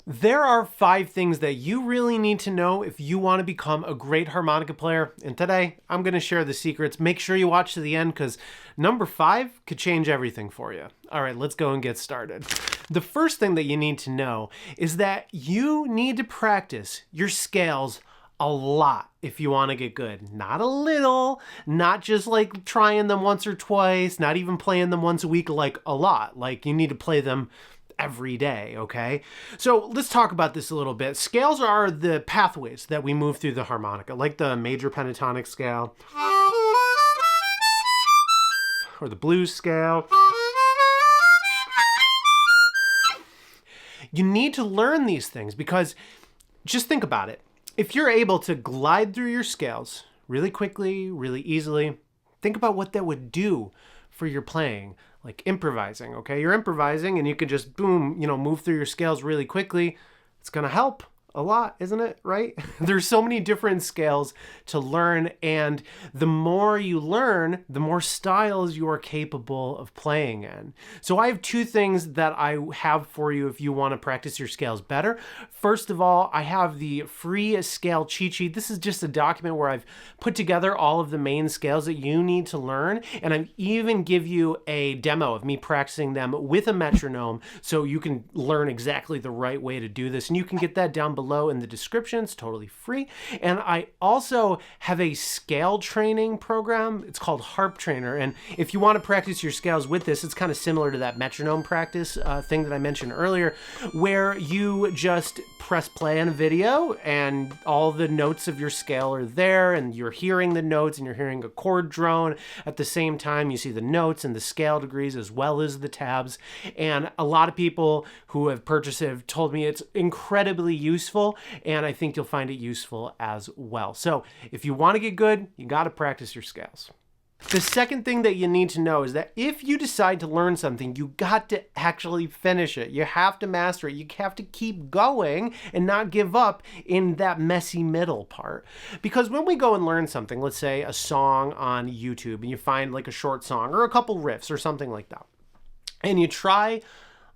There are 5 things that you really need to know if you want to become a great harmonica player. And today, I'm going to share the secrets. Make sure you watch to the end because number 5 could change everything for you. All right, let's go and get started. The first thing that you need to know is that you need to practice your scales a lot if you want to get good. Not a little, not just like trying them once or twice, not even playing them once a week, like a lot. Like you need to play them every day, okay? So let's talk about this a little bit. Scales are the pathways that we move through the harmonica, like the major pentatonic scale or the blues scale. You need to learn these things because just think about it. If you're able to glide through your scales really quickly, really easily, think about what that would do for your playing, like improvising, okay? You're improvising and you can just boom, move through your scales really quickly. It's gonna help a lot, isn't it? Right? There's so many different scales to learn, and the more you learn, the more styles you are capable of playing in. So I have 2 things that I have for you if you want to practice your scales better. First of all, I have the free scale cheat sheet. This is just a document where I've put together all of the main scales that you need to learn, and I even give you a demo of me practicing them with a metronome so you can learn exactly the right way to do this, and you can get that down below in the description. It's totally free. And I also have a scale training program. It's called Harp Trainer. And if you want to practice your scales with this, it's kind of similar to that metronome practice thing that I mentioned earlier, where you just press play on a video and all the notes of your scale are there and you're hearing the notes and you're hearing a chord drone. At the same time, you see the notes and the scale degrees as well as the tabs. And a lot of people who have purchased it have told me it's incredibly useful, and I think you'll find it useful as well. So if you want to get good, you got to practice your scales. The second thing that you need to know is that if you decide to learn something, you got to actually finish it. You have to master it. You have to keep going and not give up in that messy middle part. Because when we go and learn something, let's say a song on YouTube, and you find like a short song or a couple riffs or something like that, and you try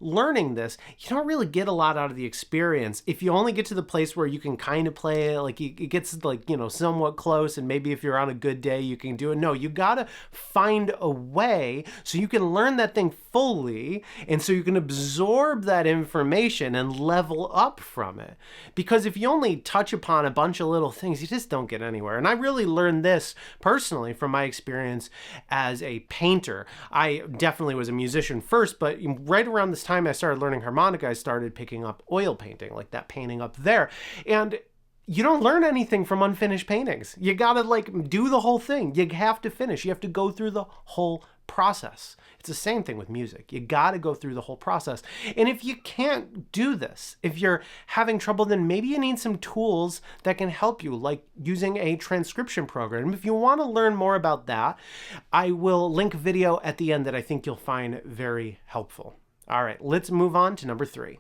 learning this, you don't really get a lot out of the experience. If you only get to the place where you can kind of play it, like it gets like, somewhat close, and maybe if you're on a good day, you can do it. No, you gotta find a way so you can learn that thing fully, and so you can absorb that information and level up from it. Because if you only touch upon a bunch of little things, you just don't get anywhere. And I really learned this personally from my experience as a painter. I definitely was a musician first, but right around this time I started learning harmonica, I started picking up oil painting, like that painting up there. And you don't learn anything from unfinished paintings. You gotta do the whole thing. You have to finish. You have to go through the whole process. It's the same thing with music. You gotta go through the whole process. And if you can't do this, if you're having trouble, then maybe you need some tools that can help you, like using a transcription program. If you want to learn more about that, I will link a video at the end that I think you'll find very helpful. All right, let's move on to number 3.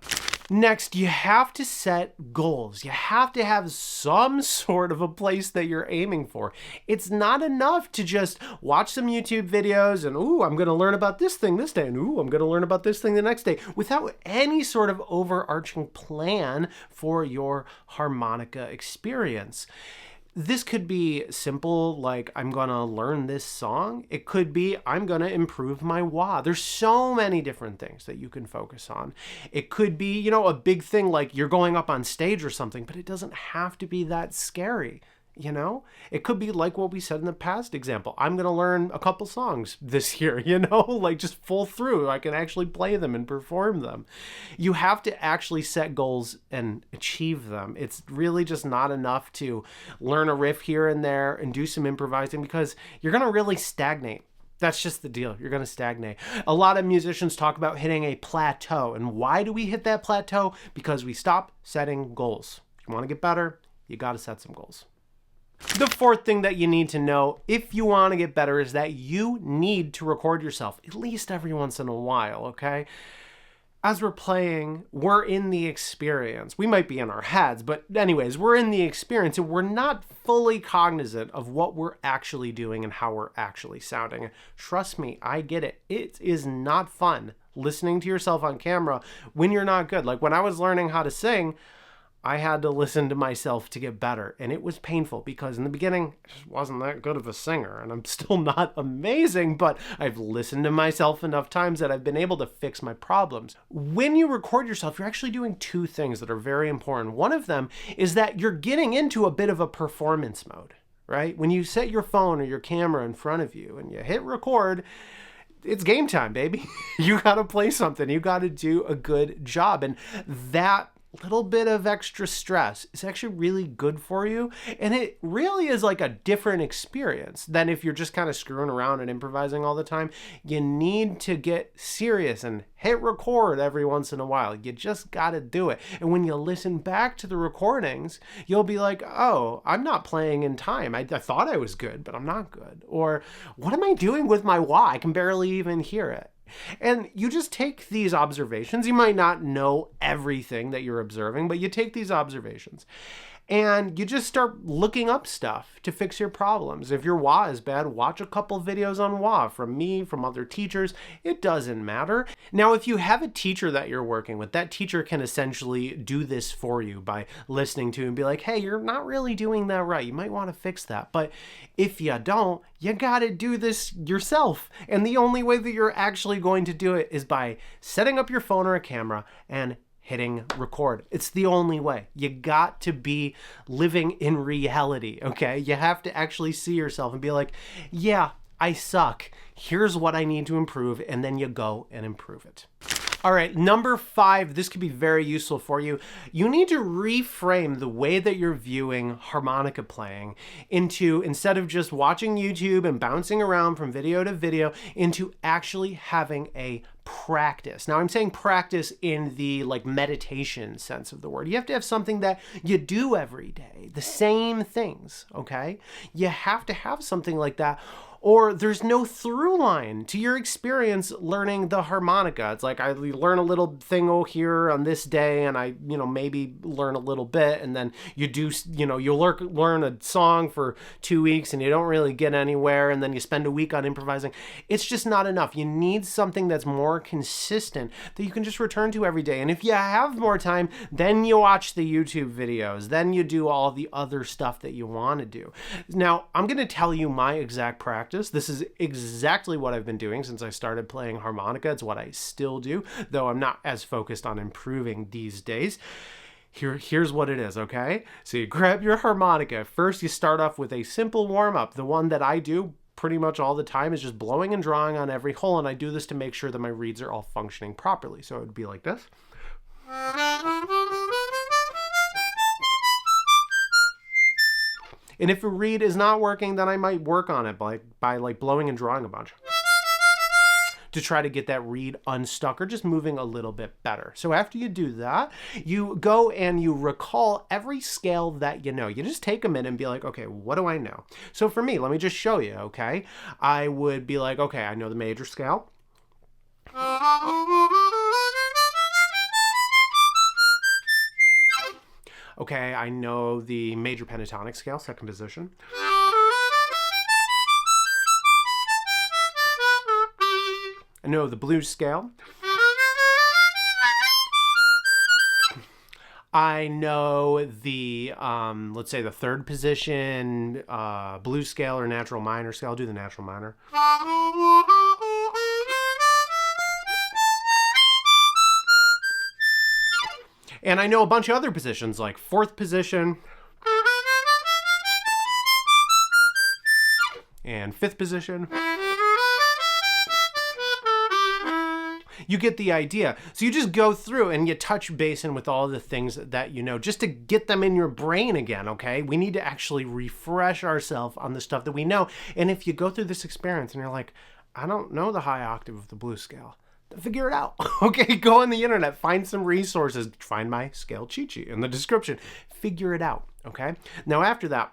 Next, you have to set goals. You have to have some sort of a place that you're aiming for. It's not enough to just watch some YouTube videos and, ooh, I'm going to learn about this thing this day, and ooh, I'm going to learn about this thing the next day, without any sort of overarching plan for your harmonica experience. This could be simple, like I'm gonna learn this song. It could be I'm gonna improve my wah. There's so many different things that you can focus on. It could be, a big thing like you're going up on stage or something, but it doesn't have to be that scary. It could be like what we said in the past example. I'm going to learn a couple songs this year, like just full through. I can actually play them and perform them. You have to actually set goals and achieve them. It's really just not enough to learn a riff here and there and do some improvising, because you're going to really stagnate. That's just the deal. You're going to stagnate. A lot of musicians talk about hitting a plateau. And why do we hit that plateau? Because we stop setting goals. If you want to get better, you got to set some goals. The fourth thing that you need to know if you want to get better is that you need to record yourself at least every once in a while, okay? As we're playing, we're in the experience. We might be in our heads, but anyways, we're in the experience and we're not fully cognizant of what we're actually doing and how we're actually sounding. Trust me, I get it. It is not fun listening to yourself on camera when you're not good. Like when I was learning how to sing, I had to listen to myself to get better. And it was painful because in the beginning, I just wasn't that good of a singer. And I'm still not amazing, but I've listened to myself enough times that I've been able to fix my problems. When you record yourself, you're actually doing two things that are very important. One of them is that you're getting into a bit of a performance mode, right? When you set your phone or your camera in front of you and you hit record, it's game time, baby. You got to play something. You got to do a good job. And that little bit of extra stress is actually really good for you. And it really is like a different experience than if you're just kind of screwing around and improvising all the time. You need to get serious and hit record every once in a while. You just got to do it. And when you listen back to the recordings, you'll be like, oh, I'm not playing in time. I thought I was good, but I'm not good. Or what am I doing with my wah? I can barely even hear it. And you just take these observations. You might not know everything that you're observing, but you take these observations and you just start looking up stuff to fix your problems. If your wah is bad, watch a couple videos on wah from me, from other teachers. It doesn't matter. Now, if you have a teacher that you're working with, that teacher can essentially do this for you by listening to and be like, hey, you're not really doing that right. You might want to fix that. But if you don't, you got to do this yourself. And the only way that you're actually going to do it is by setting up your phone or a camera and hitting record. It's the only way. You got to be living in reality, okay? You have to actually see yourself and be like, yeah, I suck. Here's what I need to improve, and then you go and improve it. All right, number 5, this could be very useful for you. You need to reframe the way that you're viewing harmonica playing into, instead of just watching YouTube and bouncing around from video to video, into actually having a practice. Now I'm saying practice in the like meditation sense of the word. You have to have something that you do every day, the same things, okay? You have to have something like that, or there's no through line to your experience learning the harmonica. It's like I learn a little thing here on this day and I, maybe learn a little bit, and then you do, you'll learn a song for 2 weeks and you don't really get anywhere, and then you spend a week on improvising. It's just not enough. You need something that's more consistent that you can just return to every day. And if you have more time, then you watch the YouTube videos, then you do all the other stuff that you want to do. Now, I'm going to tell you my exact practice. This is exactly what I've been doing since I started playing harmonica. It's what I still do, though I'm not as focused on improving these days. Here's what it is, okay? So you grab your harmonica. First, you start off with a simple warm-up. The one that I do pretty much all the time is just blowing and drawing on every hole, and I do this to make sure that my reeds are all functioning properly. So it would be like this. And if a reed is not working, then I might work on it by like blowing and drawing a bunch to try to get that reed unstuck or just moving a little bit better. So after you do that, you go and you recall every scale that you know. You just take a minute and be like, okay, what do I know? So for me, let me just show you, okay? I would be like, okay, I know the major scale. Okay, I know the major pentatonic scale, second position. I know the blues scale. I know the, let's say the third position, blues scale or natural minor scale. I'll do the natural minor. And I know a bunch of other positions like fourth position and fifth position. You get the idea. So you just go through and you touch base in with all the things that you know, just to get them in your brain again, okay? We need to actually refresh ourselves on the stuff that we know. And if you go through this experience and you're like, I don't know the high octave of the blues scale, figure it out. Okay, go on the internet, find some resources, find my scale cheat sheet in the description, figure it out, okay? Now after that,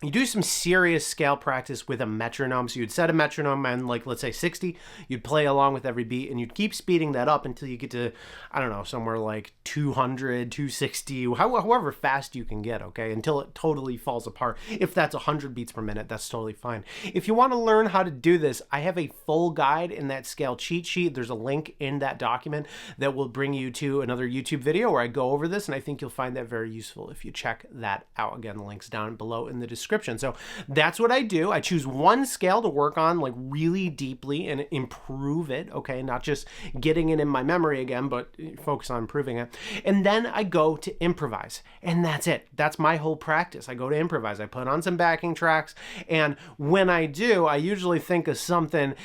You do some serious scale practice with a metronome. So you'd set a metronome and, like, let's say 60, you'd play along with every beat, and you'd keep speeding that up until you get to, I don't know, somewhere like 200, 260, however fast you can get, okay, until it totally falls apart. If that's 100 beats per minute, that's totally fine. If you want to learn how to do this, I have a full guide in that scale cheat sheet. There's a link in that document that will bring you to another YouTube video where I go over this, and I think you'll find that very useful if you check that out. Again, the link's down below in the description. So that's what I do. I choose one scale to work on, like, really deeply and improve it, okay? Not just getting it in my memory again, but focus on improving it. And then I go to improvise, and that's it. That's my whole practice. I go to improvise. I put on some backing tracks, and when I do, I usually think of something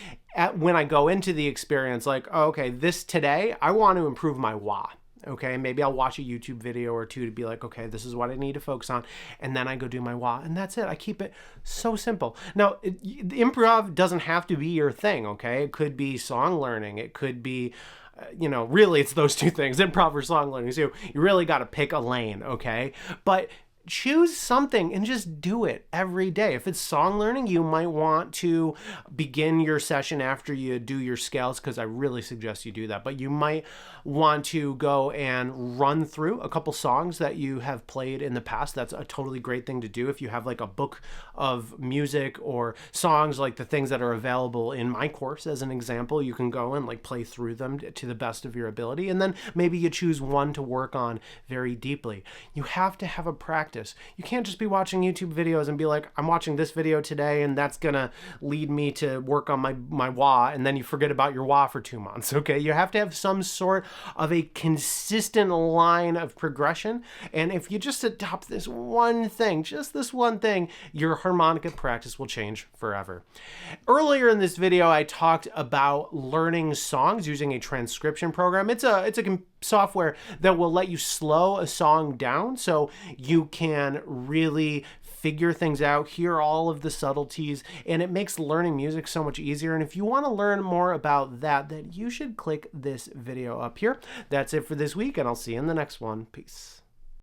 when I go into the experience, like, oh, okay, this today, I want to improve my wah. Okay, maybe I'll watch a YouTube video or two to be like, okay, this is what I need to focus on. And then I go do my wah, and that's it. I keep it so simple. Now, the improv doesn't have to be your thing, okay? It could be song learning. It could be, really it's those two things, improv or song learning. So you really got to pick a lane, okay? But choose something and just do it every day. If it's song learning, you might want to begin your session after you do your scales, because I really suggest you do that. But you might want to go and run through a couple songs that you have played in the past. That's a totally great thing to do. If you have like a book of music or songs, like the things that are available in my course as an example, you can go and like play through them to the best of your ability. And then maybe you choose one to work on very deeply. You have to have a practice. You can't just be watching YouTube videos and be like, I'm watching this video today and that's gonna lead me to work on my wah, and then you forget about your wah for 2 months, okay? You have to have some sort of a consistent line of progression, and if you just adopt this one thing, just this one thing, your harmonica practice will change forever. Earlier in this video, I talked about learning songs using a transcription program. It's a software that will let you slow a song down so you can really figure things out, hear all of the subtleties, and it makes learning music so much easier. And if you want to learn more about that, then you should click this video up here. That's it for this week, and I'll see you in the next one. Peace.